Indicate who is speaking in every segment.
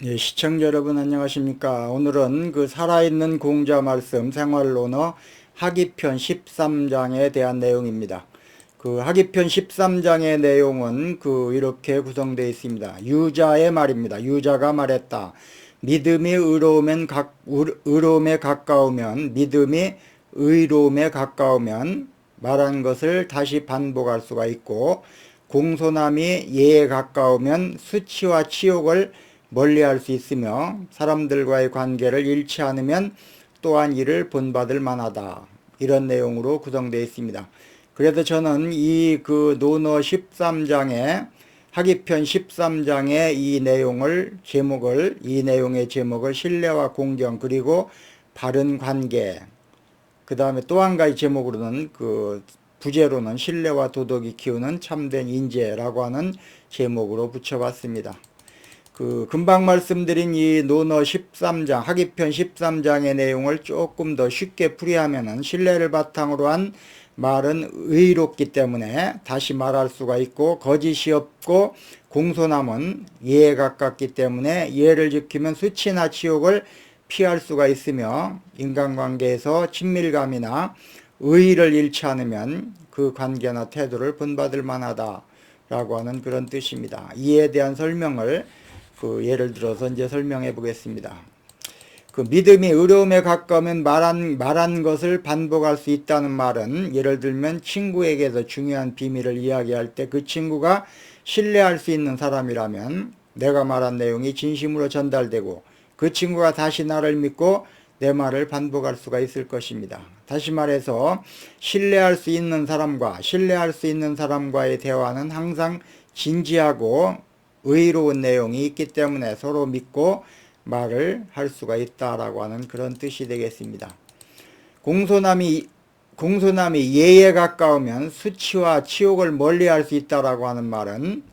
Speaker 1: 예, 시청자 여러분 안녕하십니까. 오늘은 그 살아있는 공자 말씀 생활론어 하기편 13장에 대한 내용입니다. 그 하기편 13장의 내용은 이렇게 구성되어 있습니다. 유자의 말입니다. 유자가 말했다. 믿음이 의로움에 가까우면 믿음이 의로움에 가까우면 말한 것을 다시 반복할 수가 있고, 공손함이 예에 가까우면 수치와 치욕을 멀리할 수 있으며, 사람들과의 관계를 잃지 않으면 또한 이를 본받을 만하다. 이런 내용으로 구성되어 있습니다. 그래서 저는 논어 13장에 하기편 13장의 이 내용의 제목을 신뢰와 공경 그리고 바른 관계, 그 다음에 또 한 가지 제목으로는 부제로는 신뢰와 도덕이 키우는 참된 인재라고 하는 제목으로 붙여봤습니다. 금방 말씀드린 이 논어 13장, 하기편 13장의 내용을 조금 더 쉽게 풀이하면은, 신뢰를 바탕으로 한 말은 의롭기 때문에 다시 말할 수가 있고, 거짓이 없고 공손함은 예에 가깝기 때문에 예를 지키면 수치나 치욕을 피할 수가 있으며, 인간관계에서 친밀감이나 의의를 잃지 않으면 그 관계나 태도를 본받을 만하다 라고 하는 그런 뜻입니다. 이에 대한 설명을 예를 들어서 이제 설명해 보겠습니다. 믿음이 의로움에 가까우면 말한 것을 반복할 수 있다는 말은, 예를 들면 친구에게서 중요한 비밀을 이야기할 때 그 친구가 신뢰할 수 있는 사람이라면 내가 말한 내용이 진심으로 전달되고 그 친구가 다시 나를 믿고 내 말을 반복할 수가 있을 것입니다. 다시 말해서 신뢰할 수 있는 사람과의 대화는 항상 진지하고 의로운 내용이 있기 때문에 서로 믿고 말을 할 수가 있다라고 하는 그런 뜻이 되겠습니다. 공손함이 예에 가까우면 수치와 치욕을 멀리할 수 있다라고 하는 말은,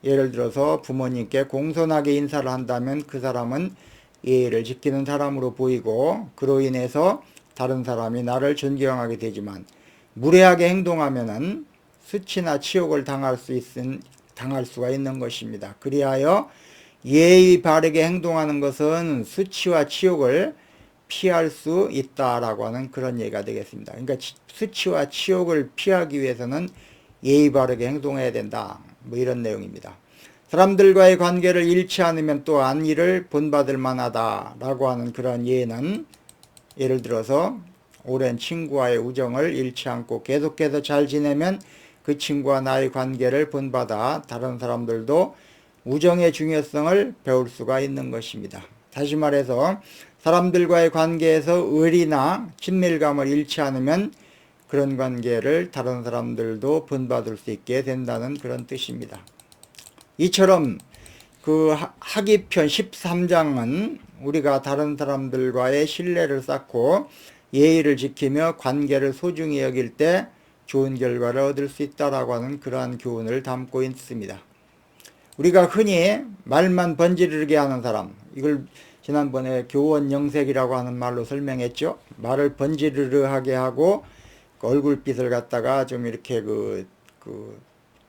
Speaker 1: 예를 들어서 부모님께 공손하게 인사를 한다면 그 사람은 예의를 지키는 사람으로 보이고, 그로 인해서 다른 사람이 나를 존경하게 되지만, 무례하게 행동하면은 수치나 치욕을 당할 수가 있는 것입니다. 그리하여 예의 바르게 행동하는 것은 수치와 치욕을 피할 수 있다라고 하는 그런 얘기가 되겠습니다. 그러니까 수치와 치욕을 피하기 위해서는 예의 바르게 행동해야 된다, 뭐 이런 내용입니다. 사람들과의 관계를 잃지 않으면 또한 이를 본받을 만하다라고 하는 그런 예는, 예를 들어서 오랜 친구와의 우정을 잃지 않고 계속해서 잘 지내면 그 친구와 나의 관계를 본받아 다른 사람들도 우정의 중요성을 배울 수가 있는 것입니다. 다시 말해서 사람들과의 관계에서 의리나 친밀감을 잃지 않으면 그런 관계를 다른 사람들도 본받을 수 있게 된다는 그런 뜻입니다. 이처럼 하기편 13장은 우리가 다른 사람들과의 신뢰를 쌓고 예의를 지키며 관계를 소중히 여길 때 좋은 결과를 얻을 수 있다라고 하는 그러한 교훈을 담고 있습니다. 우리가 흔히 말만 번지르르게 하는 사람, 이걸 지난번에 교원 영색이라고 하는 말로 설명했죠. 말을 번지르르하게 하고 얼굴빛을 갖다가 좀 이렇게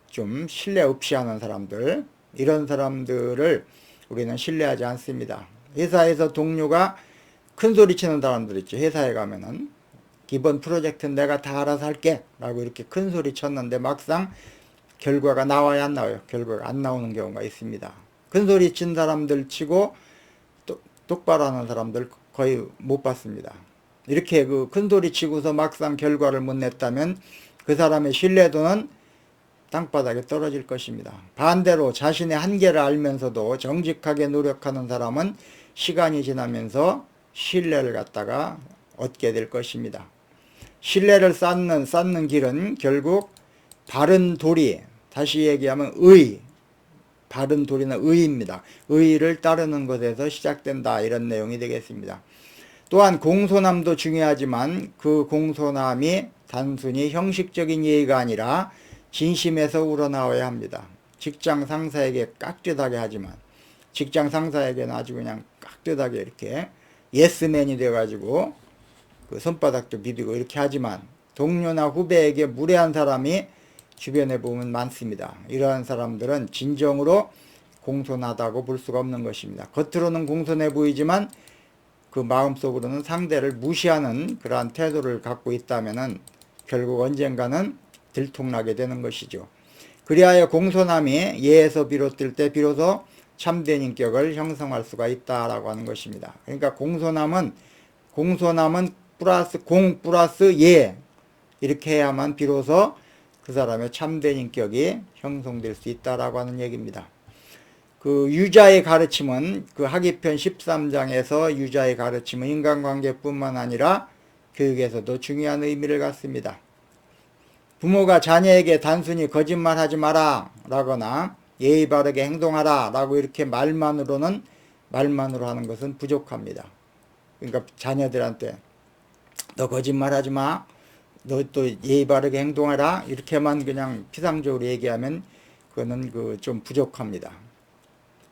Speaker 1: 좀 신뢰 없이 하는 사람들, 이런 사람들을 우리는 신뢰하지 않습니다. 회사에서 동료가 큰 소리 치는 사람들 있죠. 회사에 가면은 이번 프로젝트는 내가 다 알아서 할게 라고 이렇게 큰 소리 쳤는데 막상 결과가 나와야 안 나와요. 결과가 안 나오는 경우가 있습니다. 큰 소리 친 사람들 치고 똑바로 하는 사람들 거의 못 봤습니다. 이렇게 큰 소리 치고서 막상 결과를 못 냈다면 그 사람의 신뢰도는 땅바닥에 떨어질 것입니다. 반대로 자신의 한계를 알면서도 정직하게 노력하는 사람은 시간이 지나면서 신뢰를 갖다가 얻게 될 것입니다. 신뢰를 쌓는 길은 결국 바른 도리, 다시 얘기하면 바른 도리는 의입니다. 의를 따르는 것에서 시작된다, 이런 내용이 되겠습니다. 또한 공손함도 중요하지만 그 공손함이 단순히 형식적인 예의가 아니라 진심에서 우러나와야 합니다. 직장 상사에게 깍듯하게 하지만, 직장 상사에게는 아주 그냥 깍듯하게 이렇게 예스맨이 돼가지고 손바닥도 비비고 이렇게 하지만, 동료나 후배에게 무례한 사람이 주변에 보면 많습니다. 이러한 사람들은 진정으로 공손하다고 볼 수가 없는 것입니다. 겉으로는 공손해 보이지만 그 마음속으로는 상대를 무시하는 그러한 태도를 갖고 있다면은 결국 언젠가는 들통나게 되는 것이죠. 그리하여 공손함이 예에서 비롯될 때 비로소 참된 인격을 형성할 수가 있다라고 하는 것입니다. 그러니까 공손함은 플러스 공 플러스 예 이렇게 해야만 비로소 그 사람의 참된 인격이 형성될 수 있다라고 하는 얘기입니다. 그 유자의 가르침은 그 하기편 13장에서 유자의 가르침은 인간관계뿐만 아니라 교육에서도 중요한 의미를 갖습니다. 부모가 자녀에게 단순히 거짓말하지 마라 라거나 예의 바르게 행동하라 라고 이렇게 말만으로 하는 것은 부족합니다. 그러니까 자녀들한테 너 거짓말하지 마, 너 또 예의 바르게 행동하라 이렇게만 그냥 피상적으로 얘기하면 그거는 좀 부족합니다.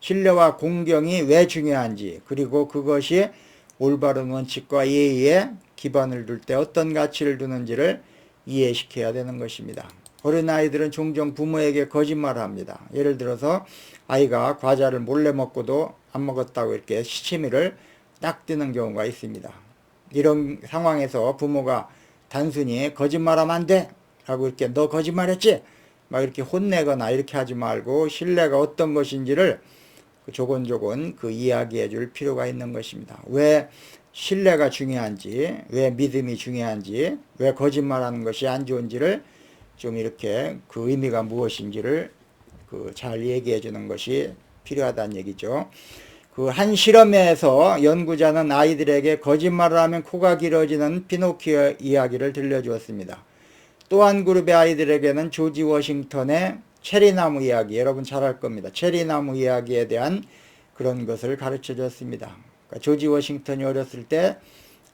Speaker 1: 신뢰와 공경이 왜 중요한지, 그리고 그것이 올바른 원칙과 예의에 기반을 둘 때 어떤 가치를 두는지를 이해시켜야 되는 것입니다. 어린아이들은 종종 부모에게 거짓말을 합니다. 예를 들어서 아이가 과자를 몰래 먹고도 안 먹었다고 이렇게 시치미를 딱 뜨는 경우가 있습니다. 이런 상황에서 부모가 단순히 거짓말하면 안 돼! 라고 이렇게 너 거짓말했지? 막 이렇게 혼내거나 이렇게 하지 말고 신뢰가 어떤 것인지를 조곤조곤 이야기해 줄 필요가 있는 것입니다. 왜 신뢰가 중요한지, 왜 믿음이 중요한지, 왜 거짓말하는 것이 안 좋은지를 좀 이렇게 그 의미가 무엇인지를 잘 얘기해 주는 것이 필요하다는 얘기죠. 한 실험에서 연구자는 아이들에게 거짓말을 하면 코가 길어지는 피노키오 이야기를 들려주었습니다. 또 한 그룹의 아이들에게는 조지 워싱턴의 체리나무 이야기, 여러분 잘 알 겁니다. 체리나무 이야기에 대한 그런 것을 가르쳐 줬습니다. 그러니까 조지 워싱턴이 어렸을 때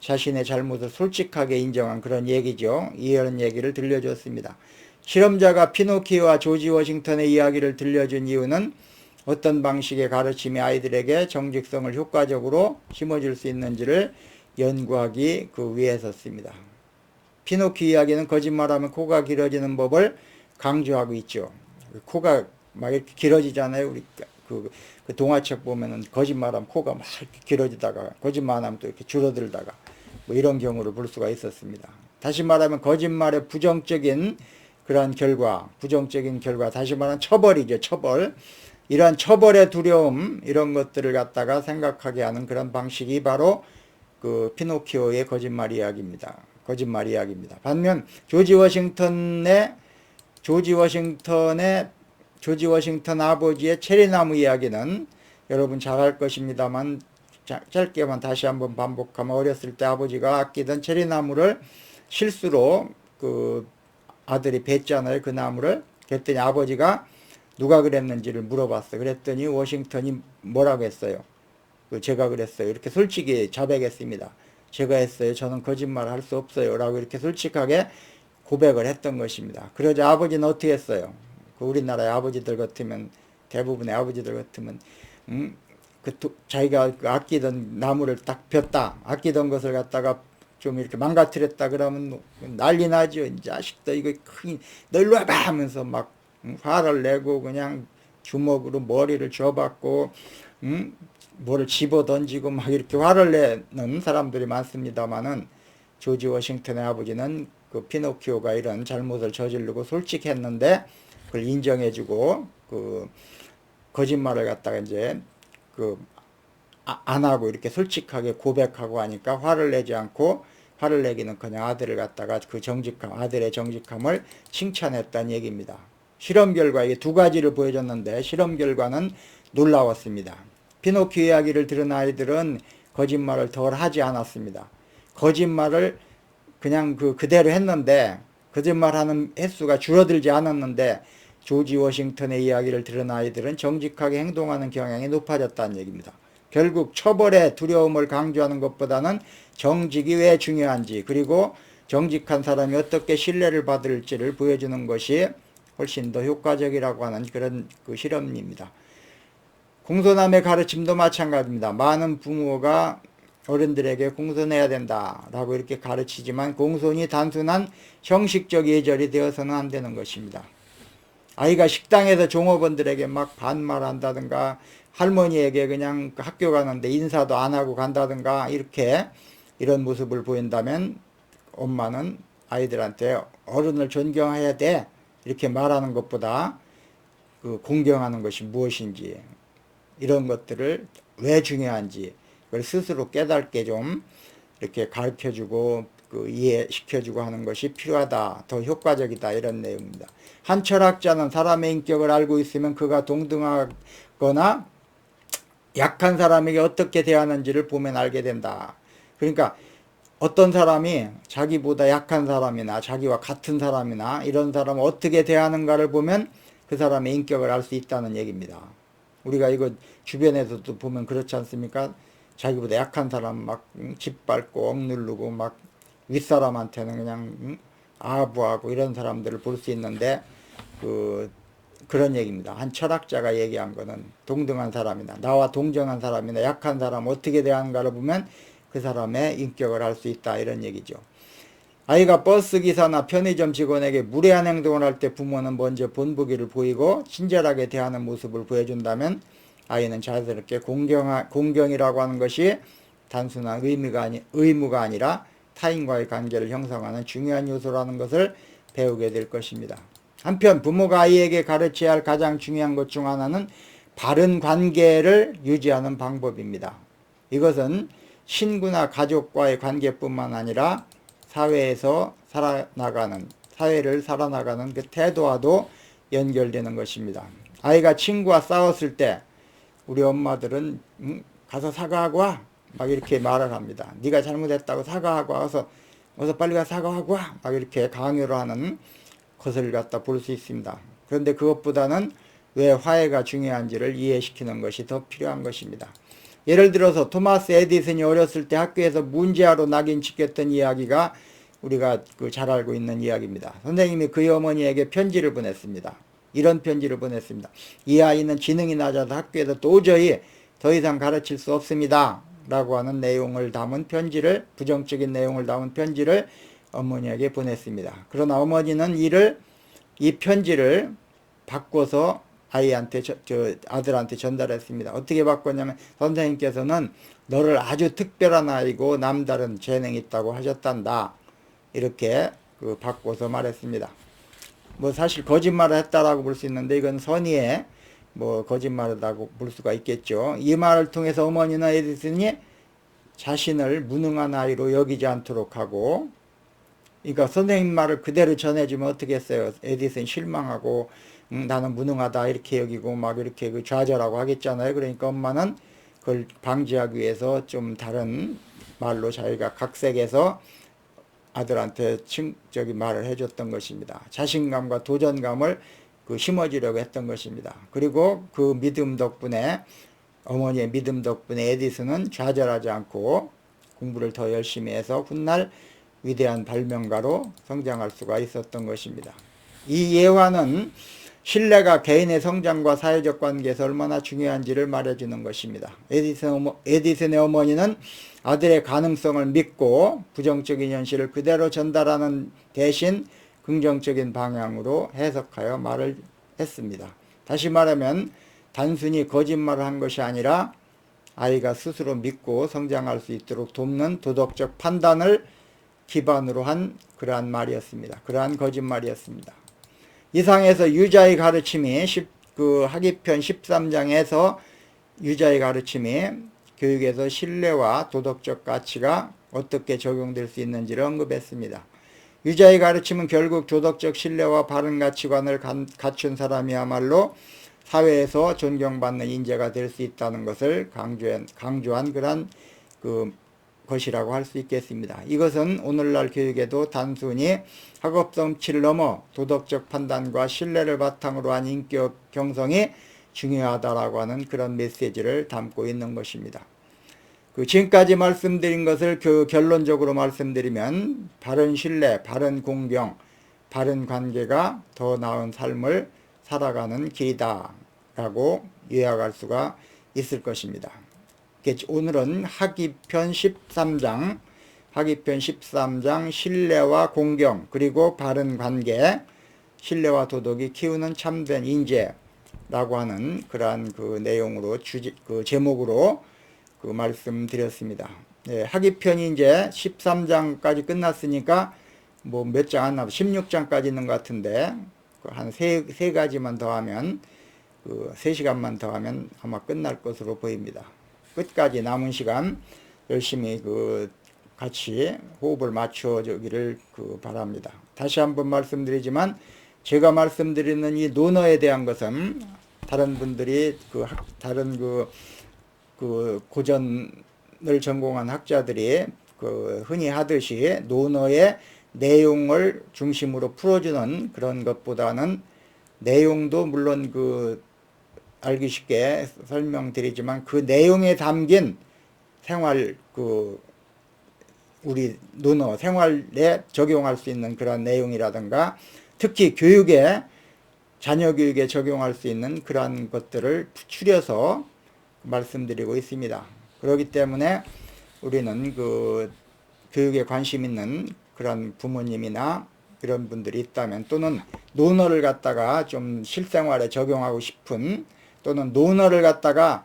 Speaker 1: 자신의 잘못을 솔직하게 인정한 그런 얘기죠. 이런 얘기를 들려줬습니다. 실험자가 피노키오와 조지 워싱턴의 이야기를 들려준 이유는 어떤 방식의 가르침이 아이들에게 정직성을 효과적으로 심어줄 수 있는지를 연구하기 위해서였습니다. 피노키오 이야기는 거짓말하면 코가 길어지는 법을 강조하고 있죠. 코가 막 이렇게 길어지잖아요. 우리 그 동화책 보면은 거짓말하면 코가 막 이렇게 길어지다가 거짓말하면 또 이렇게 줄어들다가 뭐 이런 경우를 볼 수가 있었습니다. 다시 말하면 거짓말의 부정적인 결과, 다시 말하면 처벌이죠. 처벌. 이러한 처벌의 두려움, 이런 것들을 갖다가 생각하게 하는 그런 방식이 바로 피노키오의 거짓말 이야기입니다. 반면 조지 워싱턴 아버지의 체리나무 이야기는 여러분 잘 알 것입니다만 짧게만 다시 한번 반복하면, 어렸을 때 아버지가 아끼던 체리나무를 실수로 아들이 뱄잖아요. 그 나무를. 그랬더니 아버지가 누가 그랬는지를 물어봤어요. 그랬더니 워싱턴이 뭐라고 했어요? 제가 그랬어요. 이렇게 솔직히 자백했습니다. 제가 했어요. 저는 거짓말을 할 수 없어요. 라고 이렇게 솔직하게 고백을 했던 것입니다. 그러자 아버지는 어떻게 했어요? 우리나라의 아버지들 같으면, 대부분의 아버지들 같으면 자기가 아끼던 나무를 딱 폈다. 아끼던 것을 갖다가 좀 이렇게 망가뜨렸다 그러면 난리 나죠. 이 자식도 이거 너 일로 와봐 하면서 막 화를 내고 그냥 주먹으로 머리를 줘박고 뭐를 집어 던지고 막 이렇게 화를 내는 사람들이 많습니다만은, 조지 워싱턴의 아버지는 피노키오가 이런 잘못을 저지르고 솔직했는데 그걸 인정해주고 거짓말을 갖다가 이제 안 하고 이렇게 솔직하게 고백하고 하니까 화를 내지 않고, 화를 내기는커녕 아들을 갖다가 아들의 정직함을 칭찬했다는 얘기입니다. 실험 결과, 이게 두 가지를 보여줬는데 실험 결과는 놀라웠습니다. 피노키오 이야기를 들은 아이들은 거짓말을 덜 하지 않았습니다. 거짓말을 그냥 그대로 했는데, 거짓말하는 횟수가 줄어들지 않았는데, 조지 워싱턴의 이야기를 들은 아이들은 정직하게 행동하는 경향이 높아졌다는 얘기입니다. 결국 처벌의 두려움을 강조하는 것보다는 정직이 왜 중요한지, 그리고 정직한 사람이 어떻게 신뢰를 받을지를 보여주는 것이 훨씬 더 효과적이라고 하는 그런 실험입니다. 공손함의 가르침도 마찬가지입니다. 많은 부모가 어른들에게 공손해야 된다 라고 이렇게 가르치지만, 공손이 단순한 형식적 예절이 되어서는 안 되는 것입니다. 아이가 식당에서 종업원들에게 막 반말한다든가 할머니에게 그냥 학교 가는데 인사도 안 하고 간다든가 이렇게 이런 모습을 보인다면 엄마는 아이들한테 어른을 존경해야 돼 이렇게 말하는 것보다 그 공경하는 것이 무엇인지 이런 것들을 왜 중요한지 그걸 스스로 깨닫게 좀 이렇게 가르쳐주고 그 이해시켜주고 하는 것이 필요하다. 더 효과적이다. 이런 내용입니다. 한 철학자는 사람의 인격을 알고 있으면 그가 동등하거나 약한 사람에게 어떻게 대하는지를 보면 알게 된다. 그러니까 어떤 사람이 자기보다 약한 사람이나 자기와 같은 사람이나 이런 사람을 어떻게 대하는가를 보면 그 사람의 인격을 알 수 있다는 얘기입니다. 우리가 이거 주변에서도 보면 그렇지 않습니까? 자기보다 약한 사람 막 짓밟고 억누르고 막 윗사람한테는 그냥 아부하고 이런 사람들을 볼 수 있는데 그런 얘기입니다. 한 철학자가 얘기한 거는 동등한 사람이나 나와 동정한 사람이나 약한 사람 어떻게 대하는가를 보면 그 사람의 인격을 알 수 있다 이런 얘기죠. 아이가 버스기사나 편의점 직원에게 무례한 행동을 할 때 부모는 먼저 본보기를 보이고 친절하게 대하는 모습을 보여준다면 아이는 자연스럽게 공경이라고 하는 것이 단순한 의무가 아니라 타인과의 관계를 형성하는 중요한 요소라는 것을 배우게 될 것입니다. 한편 부모가 아이에게 가르쳐야 할 가장 중요한 것 중 하나는 바른 관계를 유지하는 방법입니다. 이것은 친구나 가족과의 관계뿐만 아니라 사회를 살아나가는 그 태도와도 연결되는 것입니다. 아이가 친구와 싸웠을 때 우리 엄마들은 가서 사과하고 와 막 이렇게 말을 합니다. 네가 잘못했다고 사과하고 와서 어서 빨리 가 사과하고 와 막 이렇게 강요를 하는 것을 갖다 볼 수 있습니다. 그런데 그것보다는 왜 화해가 중요한지를 이해시키는 것이 더 필요한 것입니다. 예를 들어서 토마스 에디슨이 어렸을 때 학교에서 문제아로 낙인 찍혔던 이야기가 우리가 잘 알고 있는 이야기입니다. 선생님이 그의 어머니에게 편지를 보냈습니다. 이런 편지를 보냈습니다. 이 아이는 지능이 낮아서 학교에서 도저히 더 이상 가르칠 수 없습니다. 라고 하는 내용을 담은 편지를, 부정적인 내용을 담은 편지를 어머니에게 보냈습니다. 그러나 어머니는 이 편지를 바꿔서 아이한테, 아들한테 전달했습니다. 어떻게 바꿨냐면 선생님께서는 너를 아주 특별한 아이고 남다른 재능이 있다고 하셨단다. 이렇게 바꿔서 말했습니다. 뭐 사실 거짓말을 했다라고 볼 수 있는데 이건 선의의 거짓말이라고 볼 수가 있겠죠. 이 말을 통해서 어머니는 에디슨이 자신을 무능한 아이로 여기지 않도록 하고, 그러니까 선생님 말을 그대로 전해주면 어떻게 했어요? 에디슨 실망하고 나는 무능하다 이렇게 여기고 막 이렇게 좌절하고 하겠잖아요. 그러니까 엄마는 그걸 방지하기 위해서 좀 다른 말로 자기가 각색해서 아들한테 말을 해줬던 것입니다. 자신감과 도전감을 심어주려고 했던 것입니다. 그리고 그 믿음 덕분에 어머니의 믿음 덕분에 에디슨은 좌절하지 않고 공부를 더 열심히 해서 훗날 위대한 발명가로 성장할 수가 있었던 것입니다. 이 예화는 신뢰가 개인의 성장과 사회적 관계에서 얼마나 중요한지를 말해주는 것입니다. 에디슨의 어머니는 아들의 가능성을 믿고 부정적인 현실을 그대로 전달하는 대신 긍정적인 방향으로 해석하여 말을 했습니다. 다시 말하면 단순히 거짓말을 한 것이 아니라 아이가 스스로 믿고 성장할 수 있도록 돕는 도덕적 판단을 기반으로 한 그러한 말이었습니다. 그러한 거짓말이었습니다. 이상에서 유자의 가르침이 하기편 13장에서 유자의 가르침이 교육에서 신뢰와 도덕적 가치가 어떻게 적용될 수 있는지를 언급했습니다. 유자의 가르침은 결국 도덕적 신뢰와 바른 가치관을 갖춘 사람이야말로 사회에서 존경받는 인재가 될 수 있다는 것을 강조한 그런 것이라고 할 수 있겠습니다. 이것은 오늘날 교육에도 단순히 학업 성취를 넘어 도덕적 판단과 신뢰를 바탕으로 한 인격 형성이 중요하다라고 하는 그런 메시지를 담고 있는 것입니다. 지금까지 말씀드린 것을 결론적으로 말씀드리면 바른 신뢰, 바른 공경, 바른 관계가 더 나은 삶을 살아가는 길이다 라고 요약할 수가 있을 것입니다. 오늘은 하기편 13장 신뢰와 공경 그리고 바른 관계 신뢰와 도덕이 키우는 참된 인재라고 하는 그러한 그 내용으로 그 제목으로 그 말씀드렸습니다. 예, 학위편이 이제 13장까지 끝났으니까 뭐 몇 장 안 남았, 16장까지 있는 것 같은데 한 세 가지만 더 하면 그 3시간만 더 하면 아마 끝날 것으로 보입니다. 끝까지 남은 시간 열심히 그 같이 호흡을 맞춰 주기를 그 바랍니다. 다시 한번 말씀드리지만 제가 말씀드리는 이 논어에 대한 것은 다른 분들이 다른 그 고전을 전공한 학자들이 그 흔히 하듯이 논어의 내용을 중심으로 풀어주는 그런 것보다는 내용도 물론 그 알기 쉽게 설명드리지만 그 내용에 담긴 생활 우리 논어 생활에 적용할 수 있는 그런 내용이라든가 특히 자녀 교육에 적용할 수 있는 그러한 것들을 추려서 말씀드리고 있습니다. 그렇기 때문에 우리는 그 교육에 관심 있는 그런 부모님이나 이런 분들이 있다면 또는 논어를 갖다가 좀 실생활에 적용하고 싶은 또는 논어를 갖다가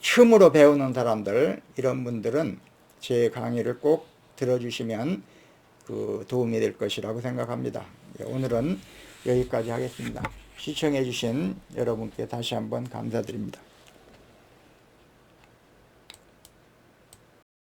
Speaker 1: 처음으로 배우는 사람들 이런 분들은 제 강의를 꼭 들어주시면 그 도움이 될 것이라고 생각합니다. 오늘은 여기까지 하겠습니다. 시청해 주신 여러분께 다시 한번 감사드립니다.